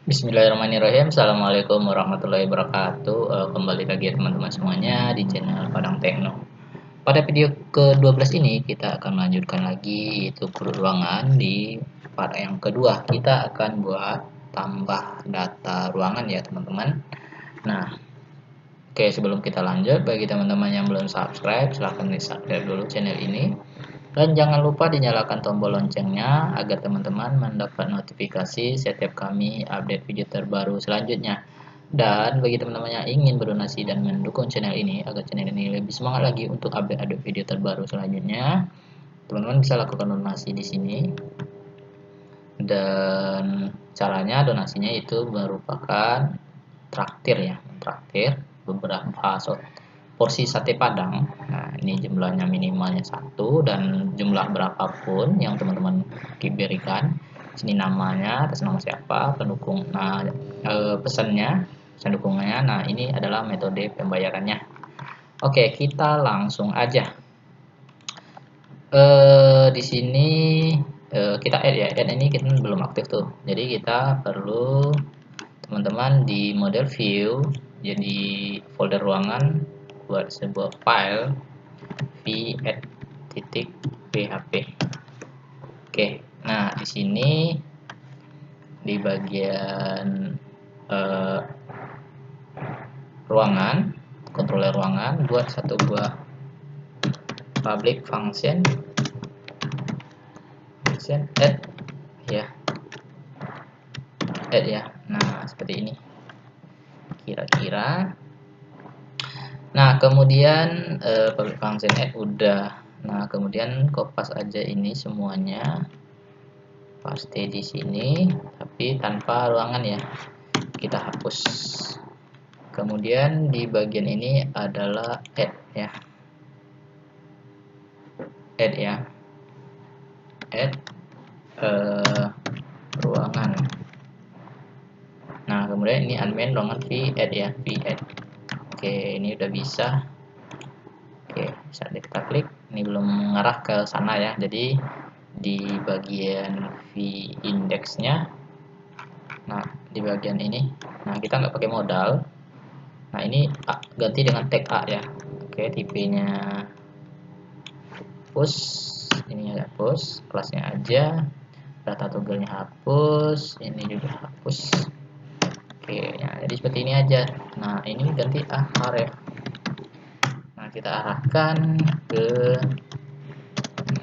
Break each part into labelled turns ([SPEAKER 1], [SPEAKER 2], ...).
[SPEAKER 1] Bismillahirrahmanirrahim. Assalamualaikum warahmatullahi wabarakatuh. Kembali lagi ya teman-teman semuanya di channel Padang Tekno. Pada video ke-12 ini kita akan melanjutkan lagi yaitu kode ruangan. Di part yang kedua kita akan buat tambah data ruangan ya teman-teman. Nah, oke, sebelum kita lanjut, bagi teman-teman yang belum subscribe, silahkan di subscribe dulu channel ini. Dan jangan lupa dinyalakan tombol loncengnya agar teman-teman mendapat notifikasi setiap kami update video terbaru selanjutnya. Dan bagi teman-teman yang ingin berdonasi dan mendukung channel ini agar channel ini lebih semangat lagi untuk update video terbaru selanjutnya, teman-teman bisa lakukan donasi di sini. Dan caranya donasinya itu merupakan traktir ya, traktir beberapa porsi sate padang. Nah, ini jumlahnya minimalnya satu dan jumlah berapapun yang teman-teman berikan. Sini namanya, atas nama siapa, pendukung. Nah, pesannya, pesan dukungannya. Nah, ini adalah metode pembayarannya. Oke, kita langsung aja. Di sini kita add ya. Add ini kita belum aktif tuh. Jadi kita perlu teman-teman di model view, jadi folder ruangan, buat sebuah file v@php. Oke, nah di sini di bagian ruangan, controller ruangan, buat satu buah public function add ya, add ya. Nah seperti ini kira-kira. Nah kemudian public function add udah. Nah kemudian kopas aja ini semuanya, paste di sini, tapi tanpa ruangan ya, kita hapus. Kemudian di bagian ini adalah add ya, add ya, add ruangan. Nah kemudian ini unmain ruangan v add ya, v add. Oke, ini udah bisa. Oke, saat kita klik ini belum mengarah ke sana ya, jadi di bagian v indexnya, nah di bagian ini, nah kita nggak pakai modal. Nah ini ganti dengan tag A ya. Oke, tipenya hapus, ini hapus, kelasnya aja, data toggle-nya hapus, ini juga hapus. Oke, ya, jadi seperti ini aja. Nah ini ganti href. Nah kita arahkan ke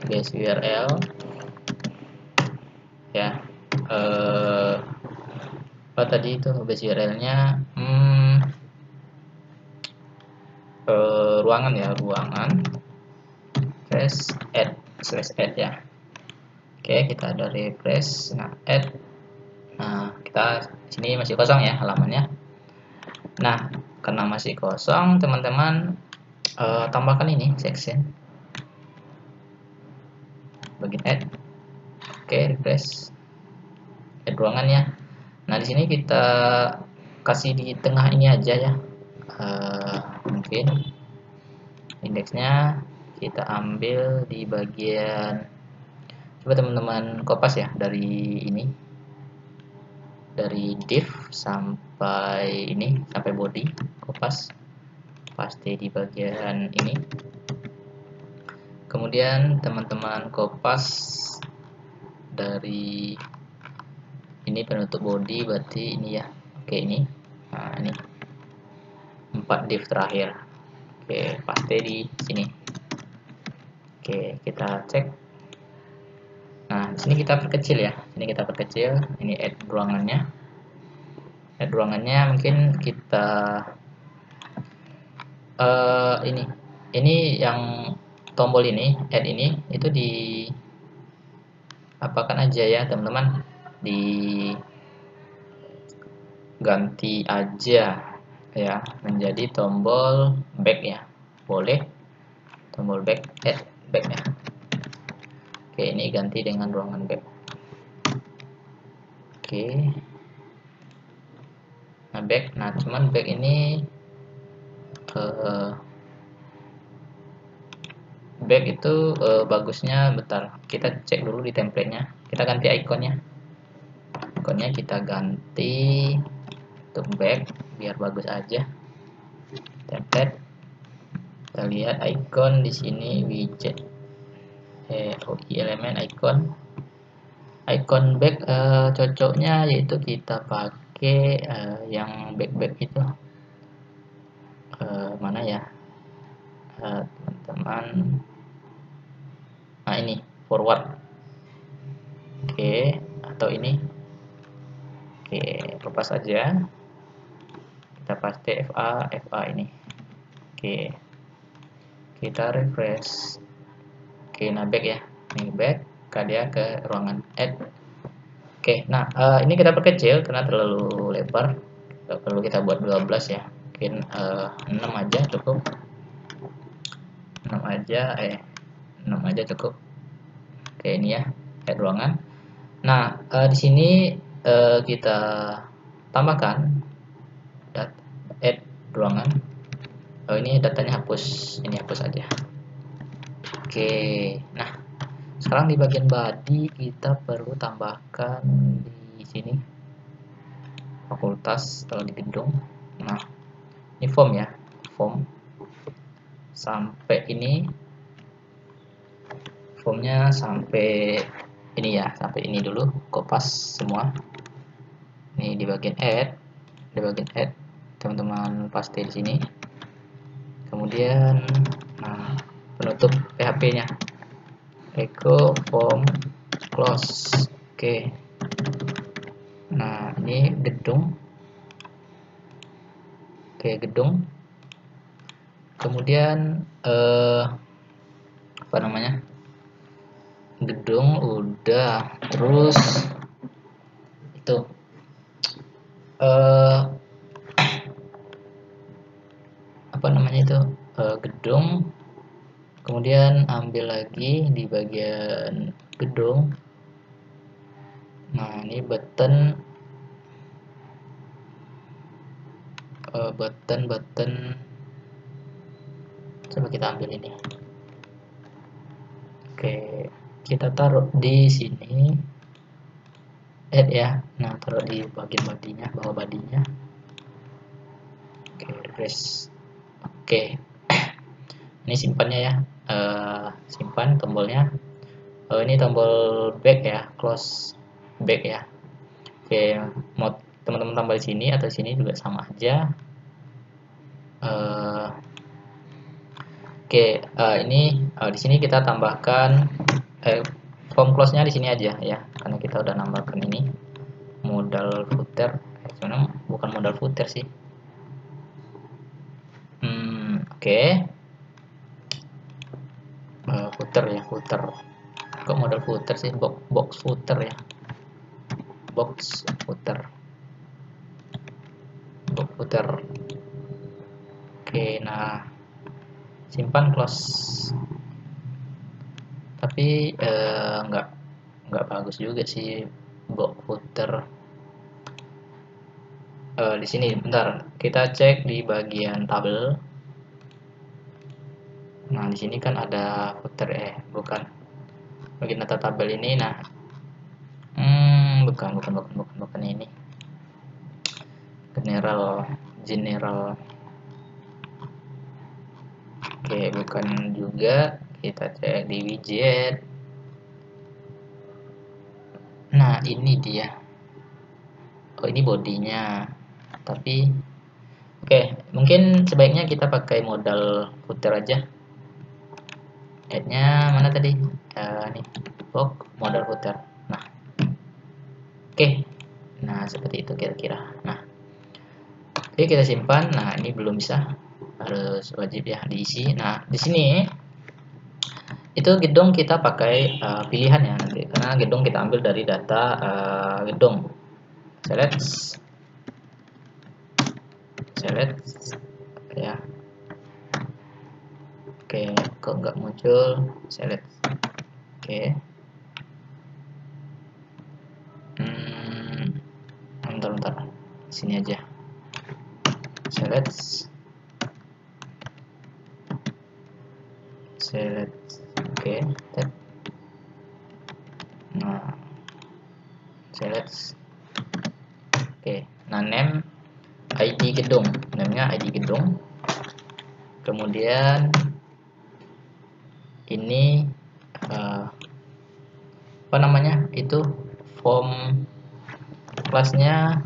[SPEAKER 1] base URL ya. Apa tadi itu base URL-nya? Ruangan ya, ruangan /add ya. Oke, kita ada refresh. Nah add, nah kita sini masih kosong ya halamannya. Nah karena masih kosong, teman-teman tambahkan ini section bagian add. Oke, refresh, add ruangannya. Nah di sini kita kasih di tengah ini aja ya. Mungkin indeksnya kita ambil di bagian, coba teman-teman kopas ya, dari ini, dari div sampai ini, sampai body, kopas, paste di bagian ini. Kemudian teman-teman kopas dari ini penutup body, berarti ini ya. Oke, ini, nah ini 4 div terakhir. Oke, paste di sini. Oke, kita cek. Nah, di sini kita perkecil ya. Ini kita perkecil. Ini add ruangannya. Add ruangannya mungkin kita ini yang tombol ini, add ini itu di apakan aja ya, teman-teman. Diganti aja ya menjadi tombol back ya. Boleh. Tombol back, add back ya. Oke, ini ganti dengan ruangan back. Oke. Nah, back. Nah, cuman back ini back itu bagusnya, bentar. Kita cek dulu di template-nya. Kita ganti ikonnya. ikonnya kita ganti untuk back biar bagus aja. Template, kita lihat icon di sini, widget elemen icon back, cocoknya yaitu kita pakai yang back itu, mana ya teman-teman. Nah ini forward, oke, atau ini, oke, lepas aja, kita paste FA ini, oke, kita refresh, oke. Nah back ya, ini back dia ke ruangan add. Oke, nah ini kita perkecil karena terlalu lebar, nggak perlu kita buat 12 ya, mungkin 6 aja cukup, 6 aja cukup. Oke, ini ya add ruangan. Nah di sini kita tambahkan add ruangan. Ini datanya hapus, ini hapus aja. Oke, nah sekarang di bagian body kita perlu tambahkan di sini fakultas atau di gedung. Nah ini form ya, form sampai ini, formnya sampai ini ya, sampai ini dulu, kopas semua. Ini di bagian add, teman-teman paste di sini. Kemudian nah, penutup PHP-nya echo form close. Oke. Nah ini gedung, oke gedung. Kemudian apa namanya, gedung udah, terus itu apa namanya itu, gedung. Kemudian ambil lagi di bagian gedung. Nah ini button, coba kita ambil ini. Oke, kita taruh di sini, add ya. Nah taruh di bagian badinya, bawah badinya. Oke, refresh. Oke, ini simpannya ya, simpan tombolnya. Ini tombol back ya, close back ya. Oke, mau teman-teman tambah di sini atau sini juga sama aja. Oke, ini di sini kita tambahkan form close-nya di sini aja ya, karena kita udah nambahkan ini modal footer. Sebenarnya bukan modal footer sih. Oke. Footer ya, footer. Kok modal footer sih? Box footer ya. Box footer. Box footer. Oke, nah simpan close. Tapi nggak bagus juga sih box footer. Di sini bentar, kita cek di bagian tabel. Nah di sini kan ada footer, bukan bagian data tabel ini. Nah bukan ini, general. Oke, bukan juga. Kita cek di widget. Nah ini dia. Oh ini bodinya, tapi oke, mungkin sebaiknya kita pakai modal footer aja. Add-nya mana tadi? Nih, box modal footer. Nah, oke. Nah, seperti itu kira-kira. Nah, oke kita simpan. Nah, ini belum bisa, harus wajib ya diisi. Nah, di sini itu gedung kita pakai pilihan ya nanti, karena gedung kita ambil dari data gedung. Select ya. Oke, kok nggak muncul? Select. Oke. Bentar. Sini aja. Select. Oke, tab. Nah, select. Oke, nah name ID gedung, namanya ID gedung. Kemudian ini apa namanya itu form kelasnya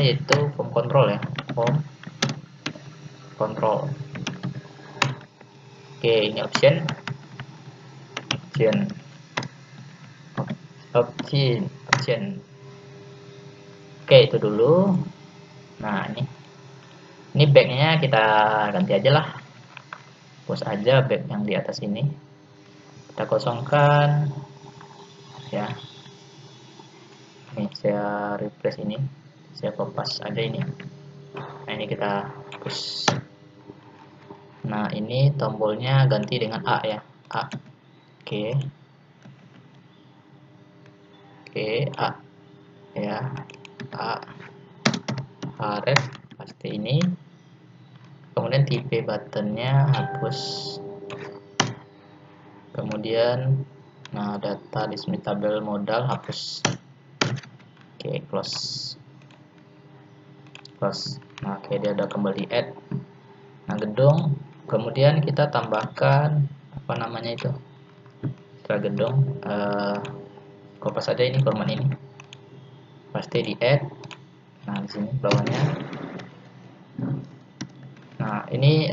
[SPEAKER 1] yaitu form control ya, form control. Oke, ini option option. Oke, itu dulu. Nah, ini backnya kita ganti aja lah, hapus aja back yang di atas ini, kita kosongkan ya. Ini saya replace ini, saya kopas aja ini. Nah, ini kita hapus. Nah, ini tombolnya ganti dengan A ya, A. Oke, A ya, A, href pasti ini. Kemudian tipe buttonnya hapus. Kemudian nah, data dismiss tabel modal hapus. Oke, close. Nah, oke, dia udah kembali add. Nah, gedung, kemudian kita tambahkan apa namanya itu, setelah gedung kopas aja ini format ini, pasti di add. Nah, di sini bawahnya. Nah, ini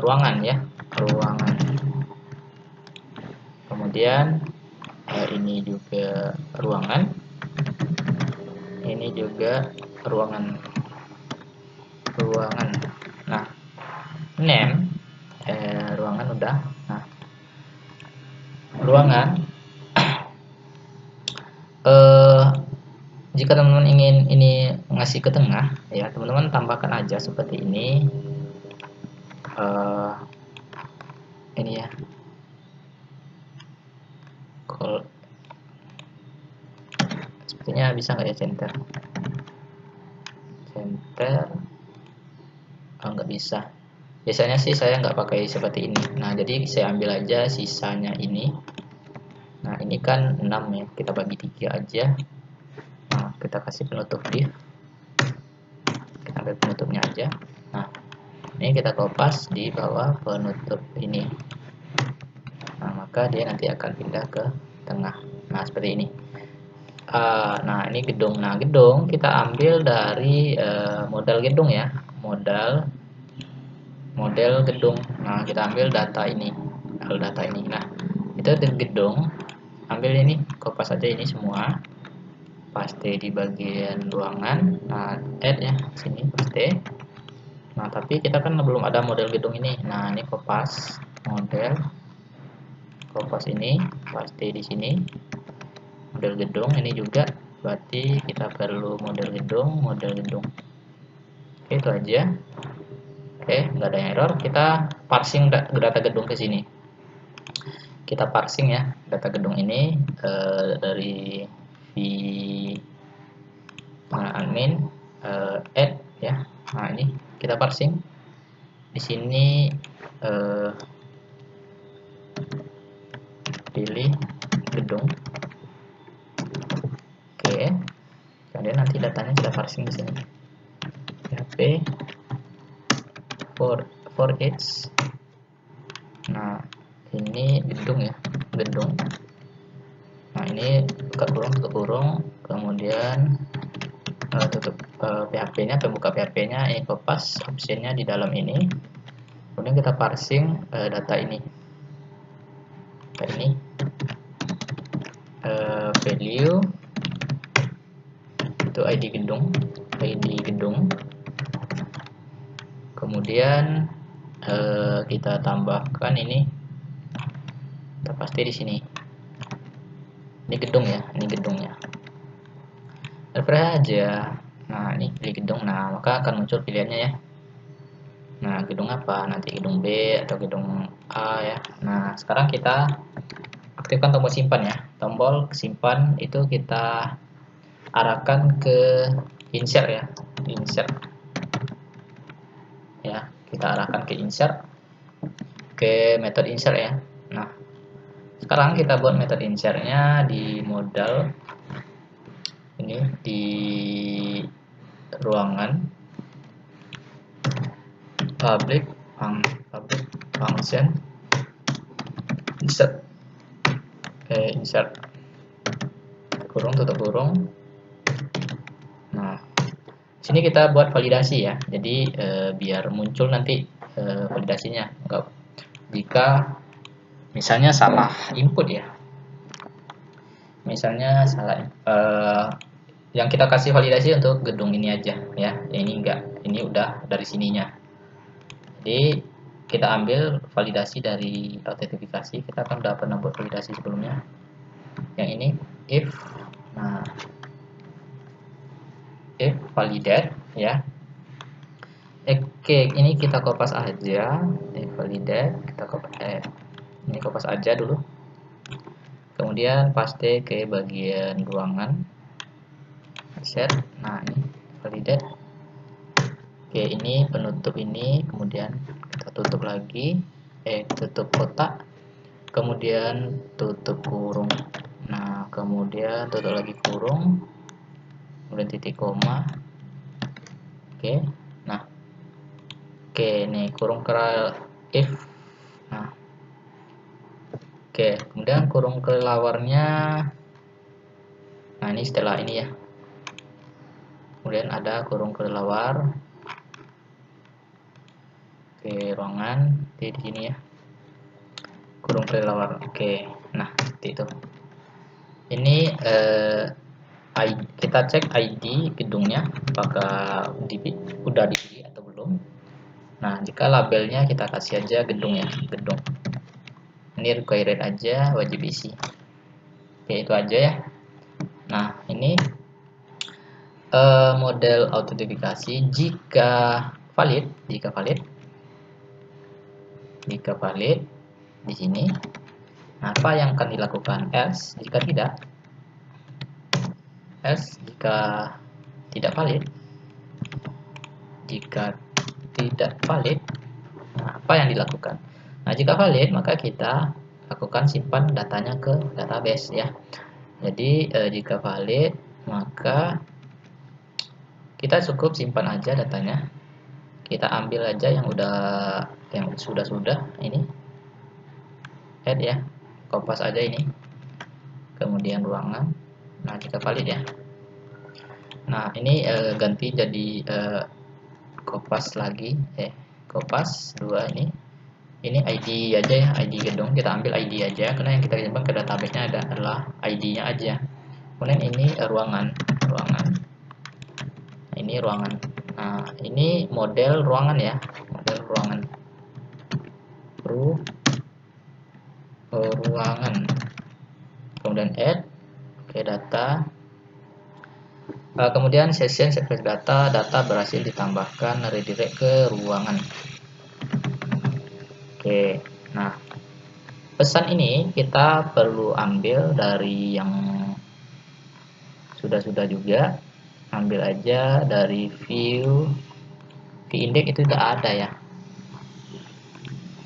[SPEAKER 1] ruangan ya, ruangan. Kemudian ini juga ruangan, ini juga ruangan. Nah, name ruangan udah. Nah, ruangan jika teman-teman ingin ini ngasih ke tengah ya, teman-teman tambahkan aja seperti ini. Ini ya, kalau sepertinya bisa nggak ya, center nggak bisa. Biasanya sih saya nggak pakai seperti ini. Nah, jadi saya ambil aja sisanya ini. Nah, ini kan 6 ya, kita bagi 3 aja. Nah, kita kasih penutup div, kita ambil penutupnya aja. Nah, ini kita kopas di bawah penutup ini. Nah, maka dia nanti akan pindah ke tengah. Nah, seperti ini. Nah, ini gedung. Nah, gedung kita ambil dari modal gedung ya, model gedung. Nah, kita ambil data ini, data ini. Nah, itu di gedung, ambil ini, kopas aja ini semua, paste di bagian ruangan. Nah, add ya, sini paste. Nah, tapi kita kan belum ada model gedung ini. Nah, ini kopas model, kopas ini, paste di sini. Model gedung ini juga, berarti kita perlu model gedung. Oke, itu aja. Oke, nggak ada yang error. Kita parsing data gedung ke sini. Kita parsing ya data gedung ini dari admin add ya. Nah, ini kita parsing di sini, pilih gedung. Oke, kemudian nanti datanya kita parsing di sini, php for each. Nah, ini gedung ya, gedung. Nah, ini buka kurung, tutup kurung, kemudian tutup PHP-nya, pembuka PHP-nya, ini kopas optionnya di dalam ini. Kemudian kita parsing data ini. Value itu ID gedung. Kemudian kita tambahkan ini, kita paste di sini. Ini gedung ya, ini gedungnya. Refresh aja. Nah, ini pilih gedung. Nah, maka akan muncul pilihannya ya. Nah, gedung apa? Nanti gedung B atau gedung A ya. Nah, sekarang kita aktifkan tombol simpan ya. Tombol simpan itu kita arahkan ke insert ya. Ya, kita arahkan ke insert, ke method insert ya. Nah, sekarang kita buat method insertnya di modal ini di ruangan public function insert, insert kurung tutup kurung. Nah, sini kita buat validasi ya, jadi biar muncul nanti validasinya. Enggak, jika misalnya salah input ya, misalnya salah yang kita kasih validasi untuk gedung ini aja ya, ini enggak, ini udah dari sininya. Jadi kita ambil validasi dari autentifikasi, kita kan udah pernah buat validasi sebelumnya. Yang ini if, nah if validate ya. Oke, ini kita kopas aja, validate, kita kopas, ini kopas aja dulu. Kemudian paste ke bagian ruangan, set. Nah ini validate. Oke, ini penutup ini, kemudian kita tutup lagi, tutup kotak, kemudian tutup kurung. Nah kemudian tutup lagi kurung, kemudian titik koma. Oke, nah oke, nih kurung keral if. Nah oke, kemudian kurung kelawarnya, nah ini setelah ini ya, kemudian ada kurung kelawar. Oke, ruangan di sini ya, kurung kelelawar. Oke, nah seperti itu. Ini kita cek ID gedungnya apakah udah di atau belum. Nah jika labelnya kita kasih aja gedung ya, gedung. Ini required aja, wajib isi. Oke, itu aja ya. Nah ini model autentifikasi jika valid di sini. Nah, apa yang akan dilakukan? Else jika tidak, valid. Jika tidak valid, nah, apa yang dilakukan? Nah, jika valid maka kita lakukan simpan datanya ke database ya. Jadi jika valid maka kita cukup simpan aja datanya. Kita ambil aja yang sudah ini, add ya, kopas aja ini, kemudian ruangan. Nah jika valid ya, nah ini ganti jadi kopas lagi, kopas 2 ini ID aja ya, ID gedung kita ambil ID aja karena yang kita simpan ke database nya adalah ID nya aja. Kemudian ini ruangan, nah, ini ruangan. Nah ini model ruangan ya, model ruangan ruangan, kemudian add, data, kemudian session service data berhasil ditambahkan redirect ke ruangan. Oke, nah pesan ini kita perlu ambil dari yang sudah juga, ambil aja dari view index itu udah ada ya.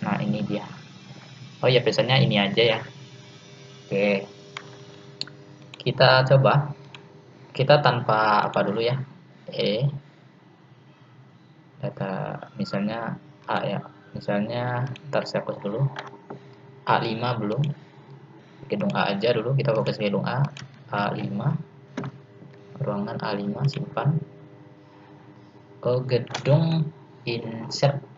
[SPEAKER 1] Nah ini dia. Oh ya, pesannya ini aja ya. Oke, kita coba, kita tanpa apa dulu ya, data misalnya A ya, misalnya ntar saya hapus dulu A5 belum, gedung A aja dulu, kita fokus ke gedung A5, ruangan A5 simpan. Oh, gedung insert.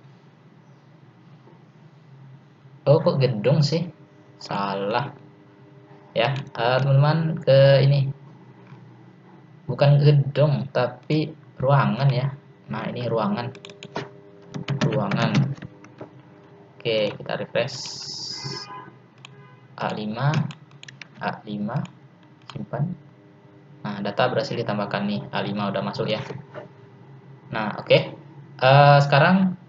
[SPEAKER 1] Oh kok gedung sih, salah ya teman-teman, ke ini bukan gedung tapi ruangan ya. Nah ini ruangan. Oke, kita refresh A5 simpan. Nah data berhasil ditambahkan nih, A5 udah masuk ya. Nah oke, sekarang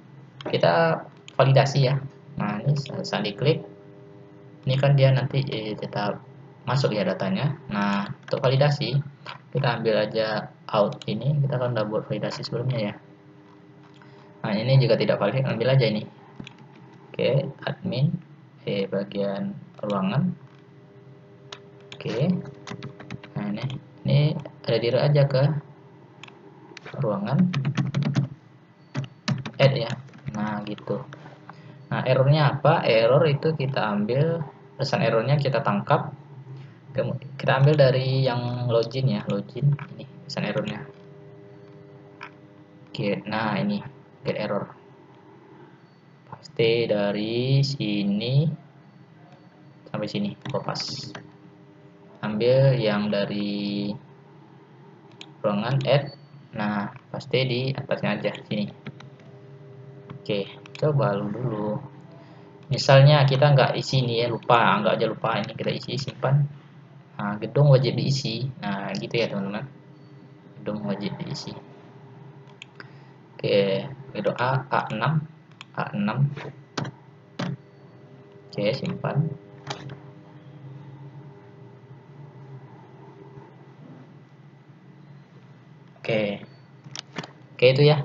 [SPEAKER 1] kita validasi ya. Nah ini saat diklik ini kan dia nanti tetap masuk ya datanya. Nah untuk validasi kita ambil aja out ini, kita kan udah buat validasi sebelumnya ya. Nah ini juga tidak valid, ambil aja ini. Oke, admin bagian ruangan. Oke, nah ini ada direct aja ke ruangan add ya. Nah gitu. Nah errornya apa? Error itu kita ambil pesan errornya, kita tangkap, kita ambil dari yang login ya, login ini pesan errornya. Oke, nah ini get error, paste dari sini sampai sini, kopas, ambil yang dari ruangan add, nah paste di atasnya aja sini. Oke, coba dulu. Misalnya kita nggak isi nih ya, lupa, anggap aja lupa, ini kita isi, simpan. Nah, gedung wajib diisi. Nah, gitu ya teman-teman. Gedung wajib diisi. Oke, gedung A6, A6. Oke, simpan. Oke. Oke itu ya.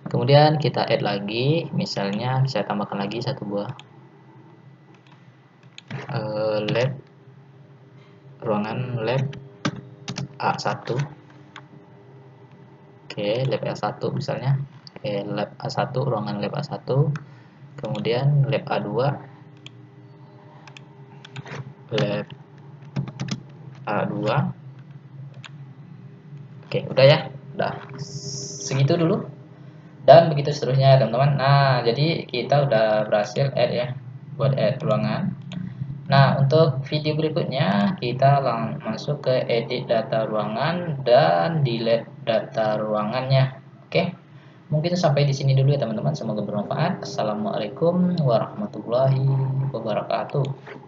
[SPEAKER 1] Kemudian kita add lagi, misalnya saya tambahkan lagi satu buah lab, ruangan lab A1. Oke, lab A1 misalnya. Oke, lab A1, ruangan lab A1. Kemudian lab A2, lab A2. Oke, udah ya. Udah. Segitu dulu. Dan begitu seterusnya teman-teman. Nah, jadi kita udah berhasil add ya, buat add ruangan. Nah, untuk video berikutnya kita masuk ke edit data ruangan dan delete data ruangannya. Oke. Mungkin sampai di sini dulu ya teman-teman. Semoga bermanfaat. Assalamualaikum warahmatullahi wabarakatuh.